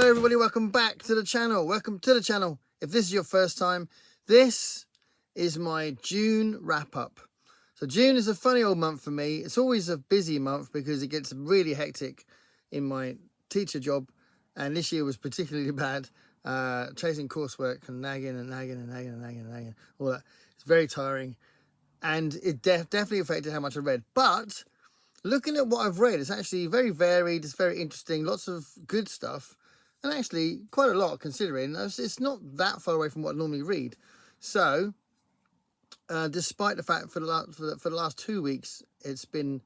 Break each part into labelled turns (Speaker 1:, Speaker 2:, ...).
Speaker 1: Hello everybody, welcome back to the channel. Welcome to the channel. If this is your first time, this is my June wrap up. So June is a funny old month for me. It's always a busy month because it gets really hectic in my teacher job. And this year was particularly bad, chasing coursework and nagging, all that. It's very tiring. And it definitely affected how much I read. But looking at what I've read, it's actually very varied. It's very interesting. Lots of good stuff. And actually quite a lot considering it's not that far away from what I normally read. So despite the fact for the last 2 weeks, it's been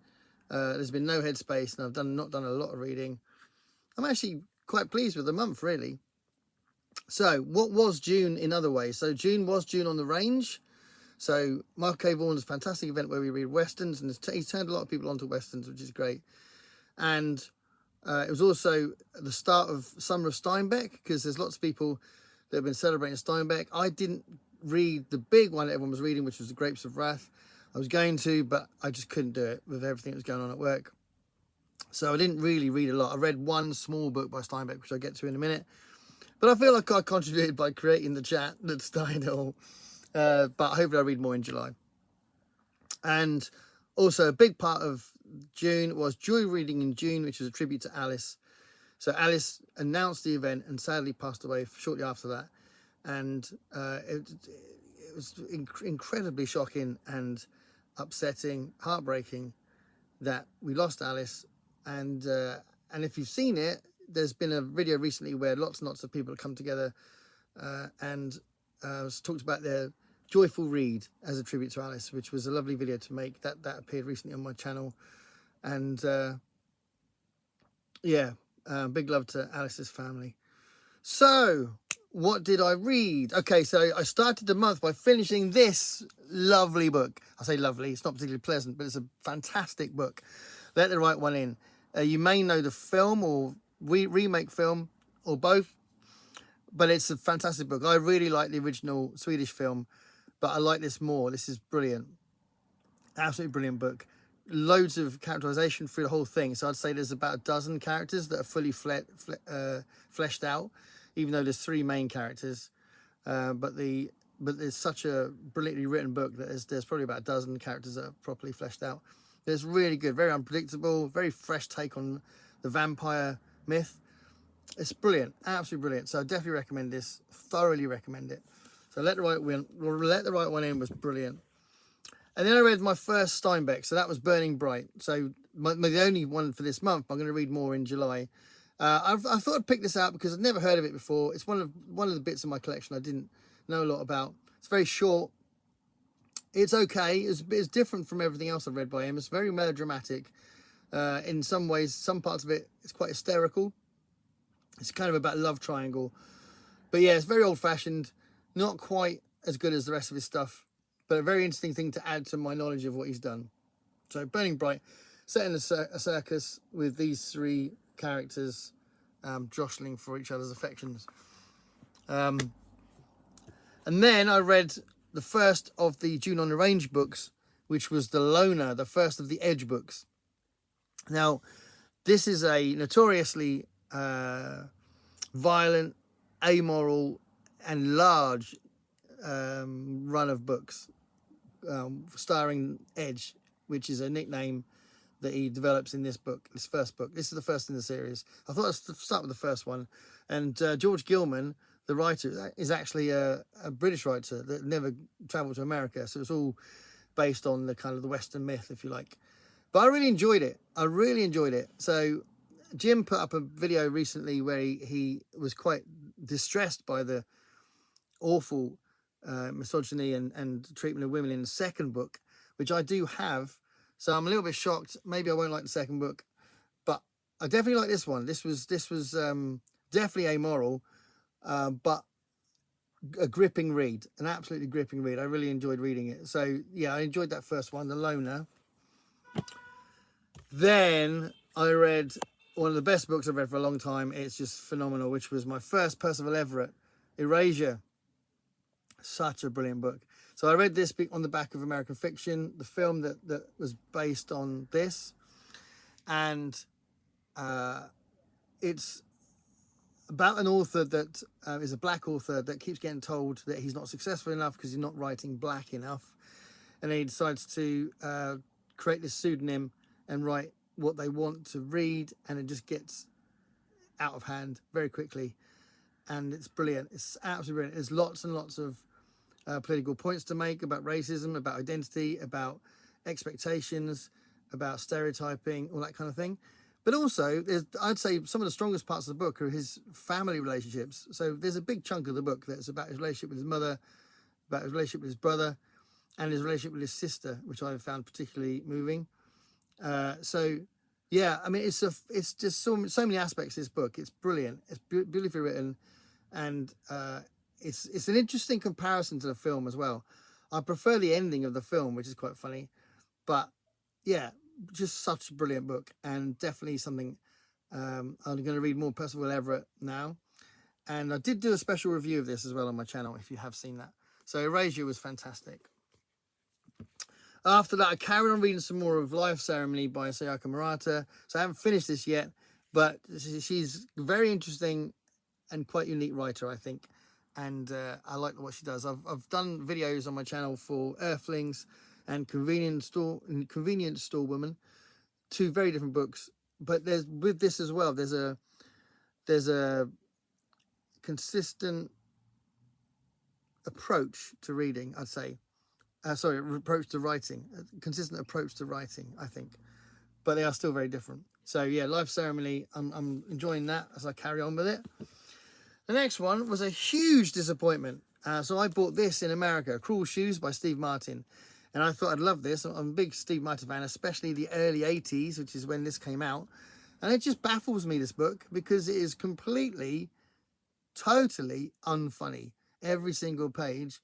Speaker 1: there's been no headspace and I've not done a lot of reading. I'm actually quite pleased with the month, really. So what was June in other ways? So June was June on the Range. So Mark K. Vaughan's fantastic event where we read Westerns, and he's turned a lot of people onto Westerns, which is great. And it was also the start of Summer of Steinbeck, because there's lots of people that have been celebrating Steinbeck. I didn't read the big one that everyone was reading, which was The Grapes of Wrath. I was going to, but I just couldn't do it with everything that was going on at work. So I didn't really read a lot. I read one small book by Steinbeck, which I'll get to in a minute. But I feel like I contributed by creating the chat that started it all. But hopefully I'll read more in July. And also a big part of June was Joy Reading in June, which was a tribute to Alice. So Alice announced the event and sadly passed away shortly after that. And it was incredibly shocking and upsetting, heartbreaking that we lost Alice. And if you've seen it, there's been a video recently where lots and lots of people have come together and talked about their joyful read as a tribute to Alice, which was a lovely video to make. That appeared recently on my channel. And big love to Alice's family. So what did I read? Okay, so I started the month by finishing this lovely book. I say lovely, it's not particularly pleasant, but it's a fantastic book. Let the Right One In. You may know the film or remake film or both, but it's a fantastic book. I really like the original Swedish film, but I like this more. This is brilliant. Absolutely brilliant book. Loads of characterization through the whole thing. So I'd say there's about a dozen characters that are fully fleshed out, even though there's 3 main characters. But there's such a brilliantly written book that there's probably about a dozen characters that are properly fleshed out. It's really good, very unpredictable, very fresh take on the vampire myth. It's brilliant, absolutely brilliant. So I definitely recommend this, thoroughly recommend it. So Let the Right One In was brilliant. And then I read my first Steinbeck, so that was Burning Bright. So the only one for this month. I'm going to read more in July. I thought I'd pick this out because I'd never heard of it before. It's one of the bits of my collection I didn't know a lot about. It's very short. It's okay. It's different from everything else I've read by him. It's very melodramatic. In some ways, some parts of it, it's quite hysterical. It's kind of about a love triangle. But yeah, it's very old-fashioned. Not quite as good as the rest of his stuff, but a very interesting thing to add to my knowledge of what he's done. So Burning Bright, set in a circus with these 3 characters jostling for each other's affections. And then I read the first of the June on the Range books, which was The Loner, the first of the Edge books. Now, this is a notoriously violent, amoral, and large run of books starring Edge, which is a nickname that he develops in this book, this first book. This is the first in the series. I thought I'd start with the first one. And George Gilman, the writer, is actually a British writer that never travelled to America. So it's all based on the kind of the Western myth, if you like. But I really enjoyed it. So Jim put up a video recently where he was quite distressed by the awful misogyny and treatment of women in the second book, which I do have. So I'm a little bit shocked. Maybe I won't like the second book, but I definitely like this one. This was definitely amoral, but a gripping read, an absolutely gripping read. I really enjoyed reading it. So yeah, I enjoyed that first one, The Loner. Then I read one of the best books I've read for a long time. It's just phenomenal, which was my first Percival Everett, Erasia. Such a brilliant book. So I read this on the back of American Fiction, the film that was based on this. And it's about an author that is a black author that keeps getting told that he's not successful enough because he's not writing black enough. And then he decides to create this pseudonym and write what they want to read, and it just gets out of hand very quickly. And it's brilliant. It's absolutely brilliant. There's lots and lots of political points to make about racism, about identity, about expectations, about stereotyping, all that kind of thing. But also, I'd say some of the strongest parts of the book are his family relationships. So there's a big chunk of the book that's about his relationship with his mother, about his relationship with his brother, and his relationship with his sister, which I found particularly moving. So, yeah, I mean, it's just so many aspects of this book. It's brilliant. It's beautifully written, and it's an interesting comparison to the film as well. I prefer the ending of the film, which is quite funny, but yeah, just such a brilliant book, and definitely something I'm going to read more. Percival Everett now, and I did do a special review of this as well on my channel if you have seen that. So Erasia was fantastic. After that, I carried on reading some more of Life Ceremony by Sayaka Murata. So I haven't finished this yet, but she's a very interesting and quite unique writer, I think. And I like what she does. I've done videos on my channel for Earthlings and Convenience Store Woman, two very different books. But there's with this as well, there's a consistent approach to reading, I'd say. Approach to writing, a consistent approach to writing, I think, but they are still very different. So yeah, Life Ceremony, I'm enjoying that as I carry on with it. The next one was a huge disappointment. So I bought this in America, Cruel Shoes by Steve Martin, and I thought I'd love this. I'm a big Steve Martin fan, especially the early 80s, which is when this came out, and it just baffles me, this book, because it is completely, totally unfunny. Every single page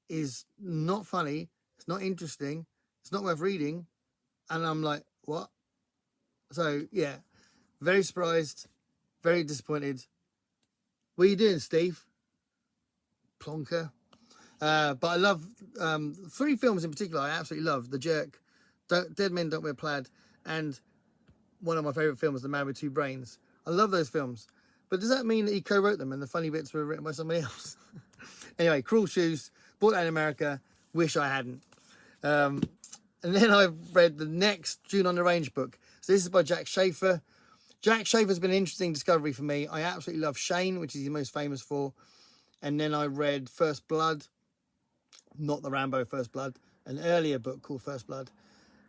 Speaker 1: is not funny, it's not interesting, it's not worth reading, and I'm like, what? So yeah, very surprised, very disappointed. What are you doing, Steve? Plonker. But I love three films in particular I absolutely love: The Jerk, Dead Men Don't Wear Plaid, and one of my favourite films, The Man with Two Brains. I love those films. But does that mean that he co-wrote them and the funny bits were written by somebody else? Anyway, Cruel Shoes, bought that in America, wish I hadn't. And then I read the next June on the Range book. So this is by Jack Schaefer. Jack Schaefer's been an interesting discovery for me. I absolutely love Shane, which is he's most famous for. And then I read First Blood, not the Rambo First Blood, an earlier book called First Blood,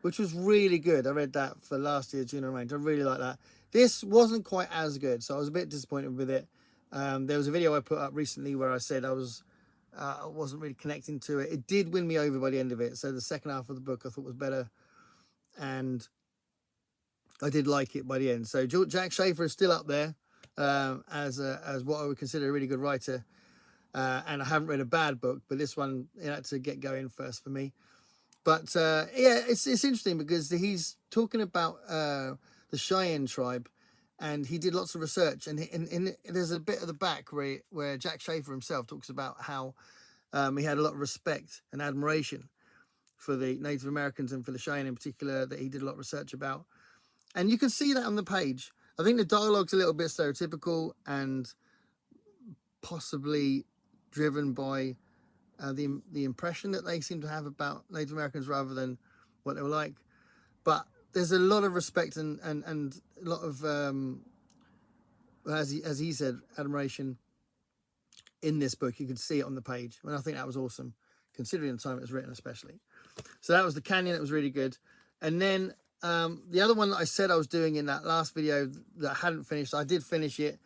Speaker 1: which was really good. I read that for last year's June on the Range. I really like that. This wasn't quite as good, so I was a bit disappointed with it. There was a video I put up recently where I said I wasn't really connecting to it. It did win me over by the end of it. So the second half of the book I thought was better, and I did like it by the end. So Jack Schaefer is still up there as what I would consider a really good writer. And I haven't read a bad book, but this one had to get going first for me. But yeah, it's interesting because he's talking about the Cheyenne tribe, and he did lots of research, and there's a bit at the back where Jack Schaefer himself talks about how he had a lot of respect and admiration for the Native Americans and for the Cheyenne in particular, that he did a lot of research about. And you can see that on the page. I think the dialogue's a little bit stereotypical and possibly driven by the impression that they seem to have about Native Americans rather than what they were like. But there's a lot of respect and a lot of, as he said, admiration in this book. You can see it on the page. And I think that was awesome, considering the time it was written especially. So that was The Canyon. It was really good. And then the other one that I said I was doing in that last video that I hadn't finished, I did finish it.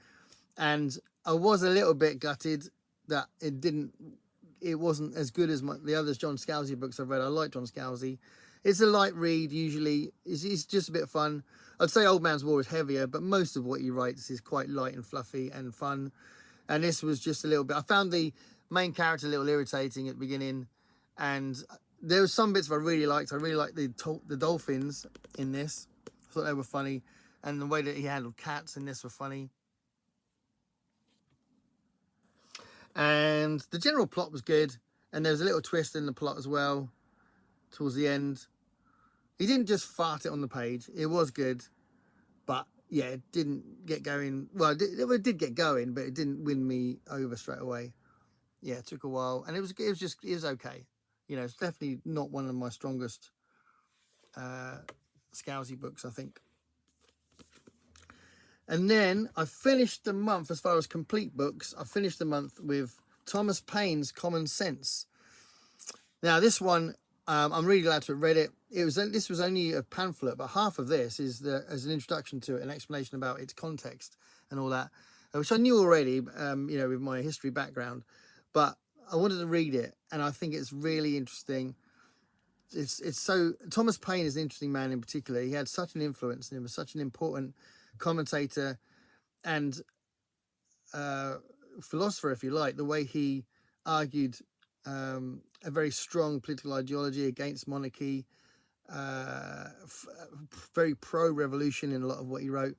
Speaker 1: And I was a little bit gutted that it wasn't as good as the other John Scalzi books I've read. I like John Scalzi. It's a light read usually. It's just a bit of fun. I'd say Old Man's War is heavier, but most of what he writes is quite light and fluffy and fun. And this was just a little bit. I found the main character a little irritating at the beginning, and there were some bits I really liked. I really liked the dolphins in this. I thought they were funny, and the way that he handled cats in this were funny. And the general plot was good, and there was a little twist in the plot as well towards the end. He didn't just fart it on the page. It was good, but yeah, it didn't get going. Well, it did get going, but it didn't win me over straight away. Yeah, it took a while, and it was okay. You know, it's definitely not one of my strongest Scousey books, I think. And then I finished the month, as far as complete books, I finished the month with Thomas Payne's Common Sense. Now, this one, I'm really glad to have read it. This was only a pamphlet, but half of this is as an introduction to it, an explanation about its context and all that, which I knew already, you know, with my history background. But I wanted to read it, and I think it's really interesting. It's so, Thomas Payne is an interesting man in particular. He had such an influence, and he was such an important commentator and philosopher, if you like. The way he argued a very strong political ideology against monarchy, very pro-revolution in a lot of what he wrote.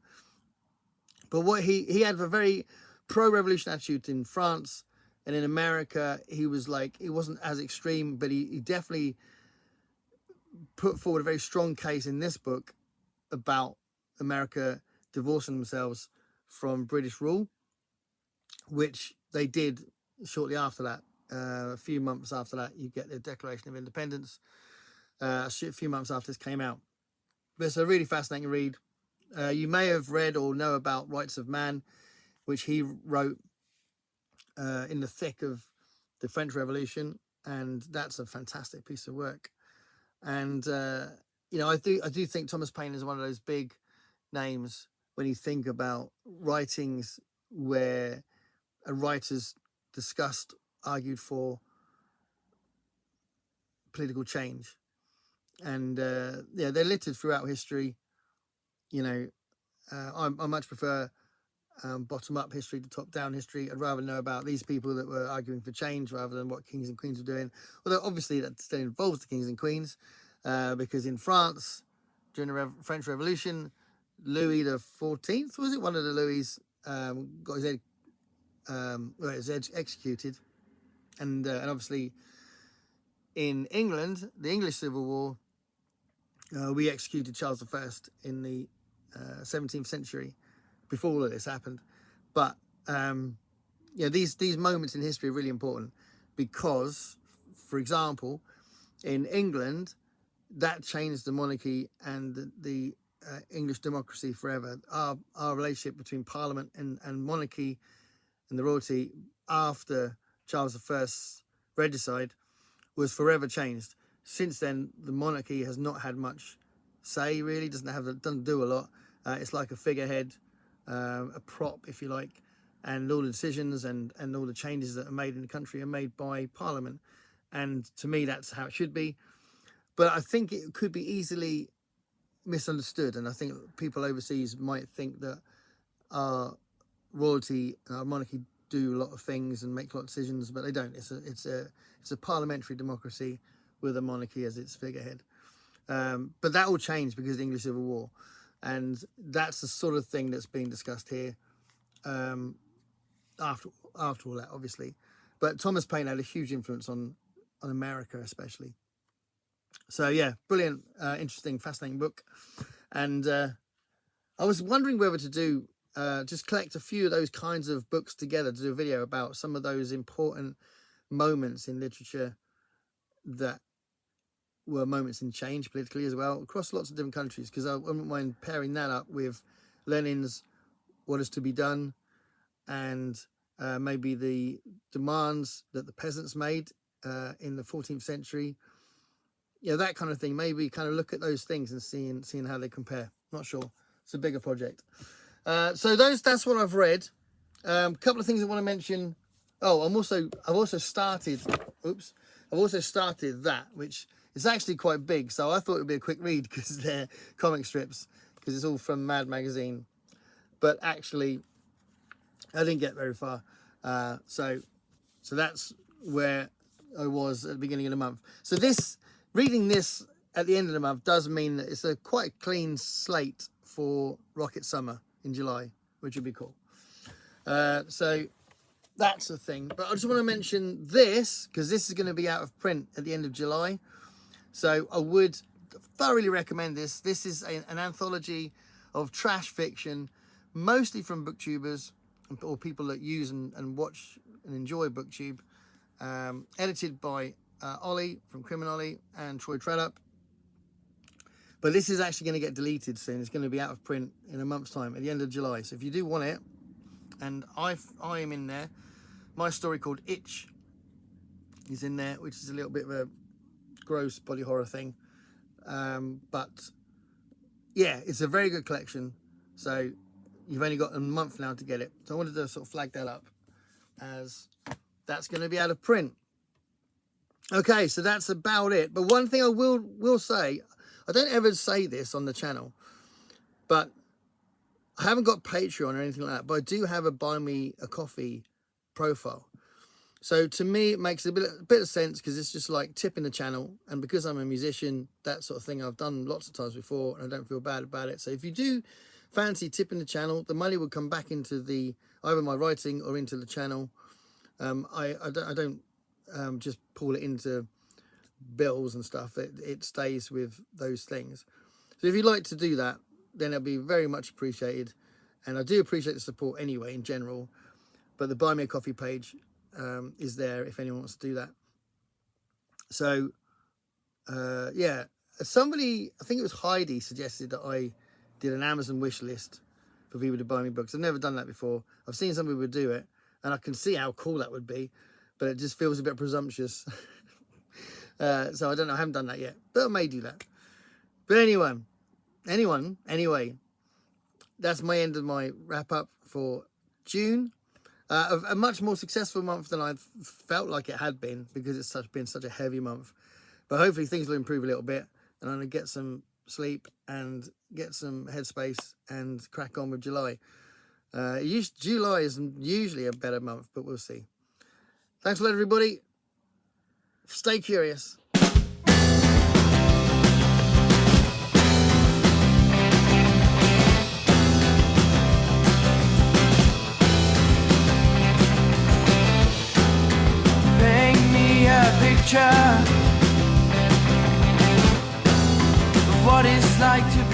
Speaker 1: But what he had a very pro-revolution attitude in France, and in America he was like, he wasn't as extreme, but he definitely put forward a very strong case in this book about America divorcing themselves from British rule, which they did shortly after that. A few months after that, you get the Declaration of Independence. A few months after this came out. But it's a really fascinating read. You may have read or know about Rights of Man, which he wrote in the thick of the French Revolution, and that's a fantastic piece of work. And you know, I do think Thomas Payne is one of those big names when you think about writings where a writer's discussed, argued for political change. And yeah, they're littered throughout history. You know, I much prefer bottom-up history to top-down history. I'd rather know about these people that were arguing for change rather than what kings and queens were doing. Although obviously that still involves the kings and queens, because in France, during the French Revolution, Louis the 14th, was it? One of the Louis got his head executed. And obviously in England, the English Civil War, we executed Charles I in the 17th century, before all of this happened. But yeah, these moments in history are really important because, for example, in England, that changed the monarchy and the English democracy forever. Our relationship between Parliament and monarchy and the royalty after Charles I's regicide was forever changed. Since then, the monarchy has not had much say, really. Doesn't do a lot. It's like a figurehead, a prop, if you like, and all the decisions and all the changes that are made in the country are made by Parliament. And to me, that's how it should be. But I think it could be easily misunderstood, and I think people overseas might think that our royalty, our monarchy, do a lot of things and make a lot of decisions, but they don't. It's a parliamentary democracy with a monarchy as its figurehead. But that all changed because of the English Civil War, and that's the sort of thing that's being discussed here. After all that, obviously, but Thomas Payne had a huge influence on America, especially. So yeah, brilliant, interesting, fascinating book. And I was wondering whether to do just collect a few of those kinds of books together to do a video about some of those important moments in literature that were moments in change politically as well, across lots of different countries, because I wouldn't mind pairing that up with Lenin's What Is to Be Done, and maybe the demands that the peasants made in the 14th century. Yeah, that kind of thing. Maybe kind of look at those things and seeing how they compare. Not sure. It's a bigger project. So that's what I've read. A couple of things I want to mention. Oh, I've also started that, which is actually quite big. So I thought it would be a quick read because they're comic strips, because it's all from Mad Magazine. But actually, I didn't get very far. So that's where I was at the beginning of the month. So reading this at the end of the month does mean that it's a quite clean slate for Rocket Summer in July, which would be cool. So that's the thing. But I just want to mention this, because this is going to be out of print at the end of July. So I would thoroughly recommend this. This is an anthology of trash fiction, mostly from booktubers or people that use and watch and enjoy booktube. Edited by Ollie from Criminolly and Troy Treadup. But this is actually going to get deleted soon. It's going to be out of print in a month's time, at the end of July. So if you do want it, and I am in there, my story called Itch is in there, which is a little bit of a gross body horror thing. But yeah, it's a very good collection. So you've only got a month now to get it. So I wanted to sort of flag that up, as that's going to be out of print. Okay, so that's about it. But one thing I will say, I don't ever say this on the channel, but I haven't got Patreon or anything like that, but I do have a Buy Me a Coffee profile. So to me, it makes a bit of sense, because it's just like tipping the channel. And because I'm a musician, that sort of thing I've done lots of times before, and I don't feel bad about it. So if you do fancy tipping the channel, the money will come back into either my writing or into the channel. I don't just pull it into bills and stuff. It stays with those things. So if you'd like to do that, then it'll be very much appreciated. And I do appreciate the support anyway in general, but the Buy Me a Coffee page is there if anyone wants to do that. So yeah, somebody, I think it was Heidi, suggested that I did an Amazon wish list for people to buy me books. I've never done that before. I've seen some people do it, and I can see how cool that would be, but it just feels a bit presumptuous. So I don't know, I haven't done that yet, but I may do that. But anyway, that's my end of my wrap up for June. A much more successful month than I felt like it had been, because it's been such a heavy month. But hopefully things will improve a little bit, and I'm going to get some sleep and get some headspace and crack on with July. July is usually a better month, but we'll see. Thanks a lot, everybody. Stay curious.
Speaker 2: Paint me a picture of what it's like to